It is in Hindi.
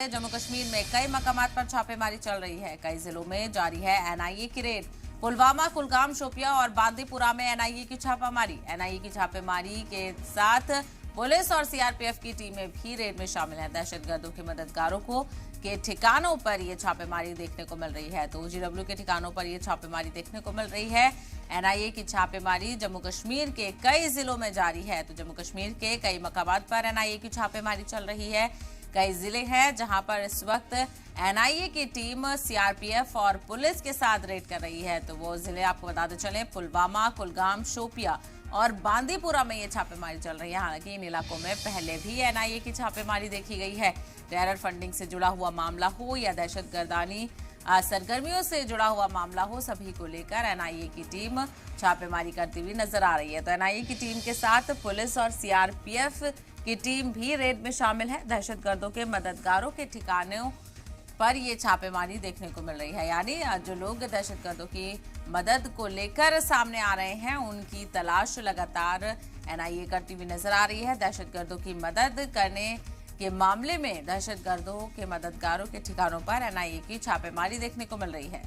जम्मू कश्मीर में कई मकामात पर छापेमारी चल रही है। कई जिलों में जारी है एनआईए की रेड। पुलवामा, कुलगाम, शोपिया और बांदीपुरा में एनआईए की छापामारी। एनआईए की छापेमारी के साथ पुलिस और सीआरपीएफ की टीमें भी रेड में शामिल हैं। दहशतगर्दों के मददगारों के ठिकानों पर यह छापेमारी देखने को मिल रही है। तो ओजीडब्ल्यू के ठिकानों पर यह छापेमारी देखने को मिल रही है। एनआईए की छापेमारी जम्मू कश्मीर के कई जिलों में जारी है। तो जम्मू कश्मीर के कई मकामात पर एनआईए की छापेमारी चल रही है। कई जिले हैं जहां पर इस वक्त एनआईए की टीम सीआरपीएफ और पुलिस के साथ रेड कर रही है। तो वो जिले आपको बताते चलें, पुलवामा, कुलगाम, शोपिया और बांदीपुरा में ये छापेमारी चल रही है। हालांकि इन इलाकों में पहले भी एनआईए की छापेमारी देखी गई है। टेरर फंडिंग से जुड़ा हुआ मामला हो या दहशतगर्दानी सरगर्मियों से जुड़ा हुआ मामला हो, सभी को लेकर एनआईए की टीम छापेमारी करती हुई नजर आ रही है। तो एनआईए की टीम के साथ पुलिस और सीआरपीएफ की टीम भी रेड में शामिल है। दहशतगर्दों के मददगारों के ठिकानों पर ये छापेमारी देखने को मिल रही है। यानी जो लोग दहशतगर्दों की मदद को लेकर सामने आ रहे हैं, उनकी तलाश लगातार एनआईए करती हुई नजर आ रही है। दहशतगर्दों की मदद करने के मामले में दहशतगर्दों के मददगारों के ठिकानों पर एनआईए की छापेमारी देखने को मिल रही है।